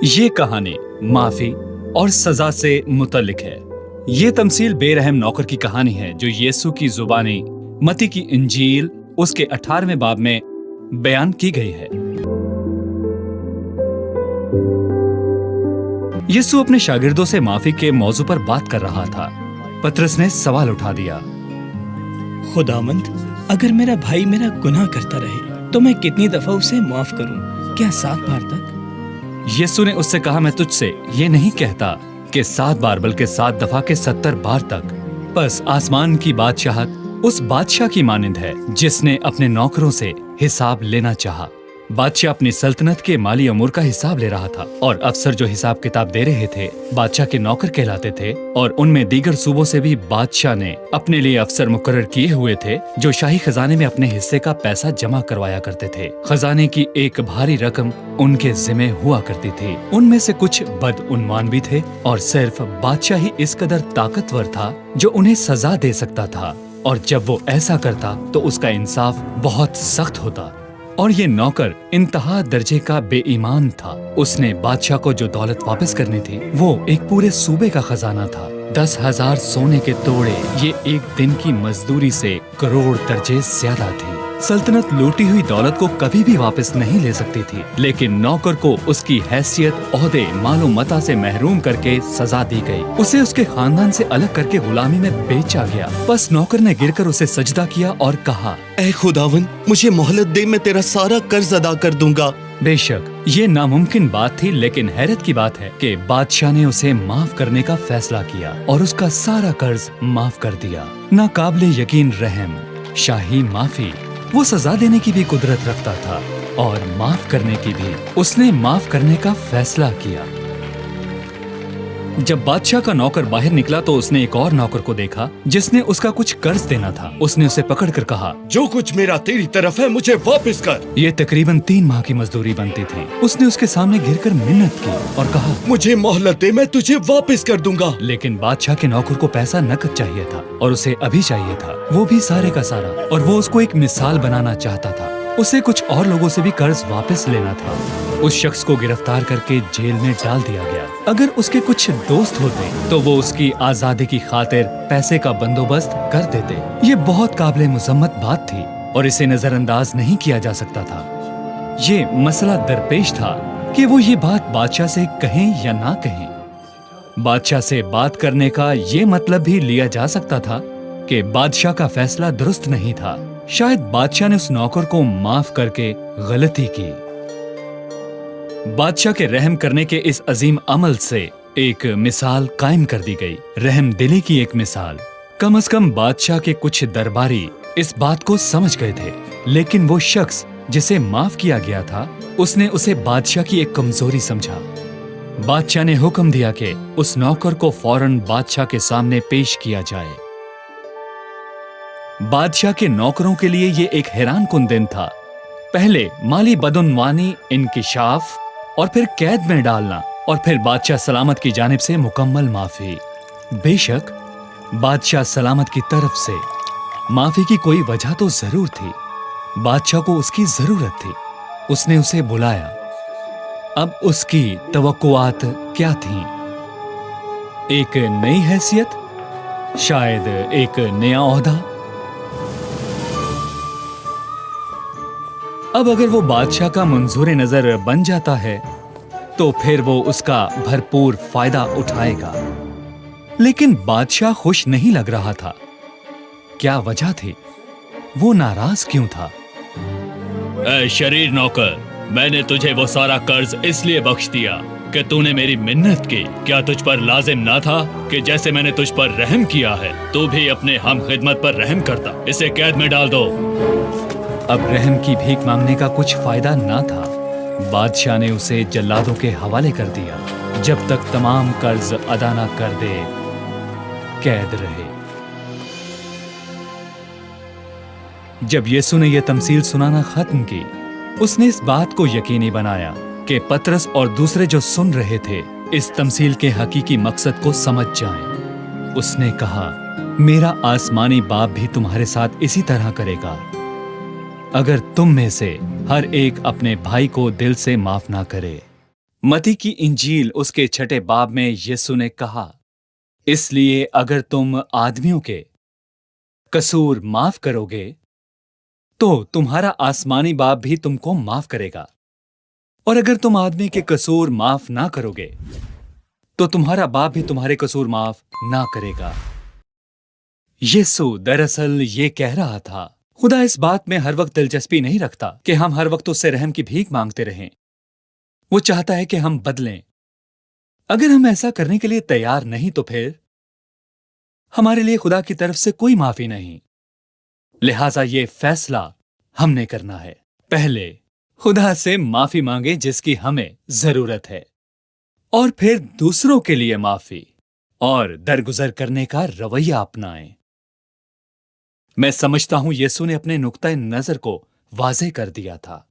ये कहानी माफी और सजा से मुतल्लिक है। ये तमसील बेरहम नौकर की कहानी है जो यीशु की जुबानी मत्ती की इंजील उसके 18वें बाब में बयान की गई है। यीशु अपने शागिर्दों से माफी के मौजू पर बात कर रहा था। पतरस ने सवाल उठा दिया, खुदावंद, अगर मेरा भाई मेरा गुनाह करता रहे तो मैं कितनी दफा उसे माफ करूं? क्या 7 बार तक? यीशु ने उससे कहा, मैं तुझसे ये नहीं कहता कि 7 बार बल्कि 7 दफा के 70 बार तक। बस आसमान की बादशाहत उस बादशाह की मानिंद है जिसने अपने नौकरों से हिसाब लेना चाहा। बादशाह अपनी सल्तनत के माली अमूर का हिसाब ले रहा था और अफसर जो हिसाब किताब दे रहे थे बादशाह के नौकर कहलाते थे, और उनमें दीगर सूबों से भी बादशाह ने अपने लिए अफसर मुकर्रर किए हुए थे जो शाही खजाने में अपने हिस्से का पैसा जमा करवाया करते थे। खजाने की एक भारी रकम उनके जिम्मे हुआ करती थी। उनमें से कुछ बदउन्वान भी थे और सिर्फ बादशाह ही इस कदर ताकतवर था जो उन्हें सजा दे सकता था, और जब वो ऐसा करता तो उसका इंसाफ बहुत सख्त होता। और ये नौकर इंतहा दर्जे का बेईमान था। उसने बादशाह को जो दौलत वापस करनी थी वो एक पूरे सूबे का खजाना था। 10,000 सोने के तोड़े, ये एक दिन की मजदूरी से करोड़ दर्जे ज्यादा थी। सल्तनत लूटी हुई दौलत को कभी भी वापस नहीं ले सकती थी, लेकिन नौकर को उसकी हैसियत, ओहदे, मालो मता से महरूम करके सजा दी गई। उसे उसके खानदान से अलग करके गुलामी में बेचा गया। बस नौकर ने गिरकर उसे सजदा किया और कहा, ऐ खुदावन, मुझे मोहलत दे, मैं तेरा सारा कर्ज अदा कर दूंगा। बेशक ये नामुमकिन बात थी, लेकिन हैरत की बात है कि बादशाह ने उसे माफ करने का फैसला किया और उसका सारा कर्ज माफ कर दिया। नाकाबिले यकीन रहम शाही माफी। वो सजा देने की भी कुदरत रखता था और माफ करने की भी। उसने माफ करने का फैसला किया। जब बादशाह का नौकर बाहर निकला तो उसने एक और नौकर को देखा जिसने उसका कुछ कर्ज देना था। उसने उसे पकड़कर कहा, जो कुछ मेरा तेरी तरफ है मुझे वापस कर। ये तकरीबन 3 माह की मजदूरी बनती थी। उसने उसके सामने गिरकर मिन्नत की और कहा, मुझे मोहलत दे, मैं तुझे वापस कर दूंगा। लेकिन बादशाह के नौकर को पैसा नकद चाहिए था और उसे अभी चाहिए था, वो भी सारे का सारा। और वो उसको एक मिसाल बनाना चाहता था। उसे कुछ और लोगों से भी कर्ज वापस लेना था। उस शख्स को गिरफ्तार करके जेल में डाल दिया गया। अगर उसके कुछ दोस्त होते तो वो उसकी आजादी की खातिर पैसे का बंदोबस्त कर देते। ये बहुत काबिले मुजम्मत बात थी और इसे नजरअंदाज नहीं किया जा सकता था। ये मसला दरपेश था कि वो ये बात बादशाह से कहें या ना कहें। बादशाह से बात करने का ये मतलब भी लिया जा सकता था कि बादशाह का फैसला दुरुस्त नहीं था। शायद बादशाह ने उस नौकर को माफ करके गलती की। बादशाह के रहम करने के इस अजीम अमल से एक मिसाल कायम कर दी गई, रहम दिली की एक मिसाल। कम से कम बादशाह के कुछ दरबारी इस बात को समझ गए थे, लेकिन वो शख्स जिसे माफ किया गया था उसने उसे बादशाह की एक कमजोरी समझा। बादशाह ने हुक्म दिया कि उस नौकर को फौरन बादशाह के सामने पेश किया जाए। बादशाह के नौकरों के लिए ये एक हैरानकुन दिन था। पहले माली बदउनवानी, इंकिशाफ और फिर कैद में डालना, और फिर बादशाह सलामत की जानिब से मुकम्मल माफी। बेशक बादशाह सलामत की तरफ से माफी की कोई वजह तो जरूर थी। बादशाह को उसकी जरूरत थी। उसने उसे बुलाया। अब उसकी तवक्कुआत क्या थीं? एक नई हैसियत, शायद एक नया ओहदा। अब अगर वो बादशाह का मंजूर नजर बन जाता है तो फिर वो उसका भरपूर फायदा उठाएगा। लेकिन बादशाह खुश नहीं लग रहा था। क्या वजह थी? वो नाराज क्यों था? ऐ शरीर नौकर, मैंने तुझे वो सारा कर्ज इसलिए बख्श दिया कि तूने मेरी मिन्नत की। क्या तुझ पर लाजिम ना था कि जैसे मैंने तुझ पर रहम किया है तू भी अपने हम खिदमत पर रहम करता? इसे कैद में डाल दो। अब रहम की भीख मांगने का कुछ फायदा ना था। बादशाह ने उसे जल्लादों के हवाले कर दिया। जब तक तमाम कर्ज अदा न कर दे, कैद रहे। जब यीशु ने यह तमसील सुनाना खत्म की, उसने इस बात को यकीनी बनाया कि पतरस और दूसरे जो सुन रहे थे इस तमसील के हकीकी मकसद को समझ जाएं। उसने कहा, मेरा आसमानी बाप भी तुम्हारे साथ इसी तरह करेगा अगर तुम में से हर एक अपने भाई को दिल से माफ ना करे। मती की इंजील उसके 6 बाब में यीशु ने कहा, इसलिए अगर तुम आदमियों के कसूर माफ करोगे तो तुम्हारा आसमानी बाप भी तुमको माफ करेगा, और अगर तुम आदमी के कसूर माफ ना करोगे तो तुम्हारा बाप भी तुम्हारे कसूर माफ ना करेगा। यीशु दरअसल ये कह रहा था, खुदा इस बात में हर वक्त दिलचस्पी नहीं रखता कि हम हर वक्त उससे रहम की भीख मांगते रहें। वो चाहता है कि हम बदलें। अगर हम ऐसा करने के लिए तैयार नहीं तो फिर हमारे लिए खुदा की तरफ से कोई माफी नहीं। लिहाजा ये फैसला हमने करना है, पहले खुदा से माफी मांगे जिसकी हमें जरूरत है, और फिर दूसरों के लिए माफी और दरगुजर करने का रवैया अपनाएं। मैं समझता हूं यीशु ने अपने नुक्ता नजर को वाज़ेह कर दिया था।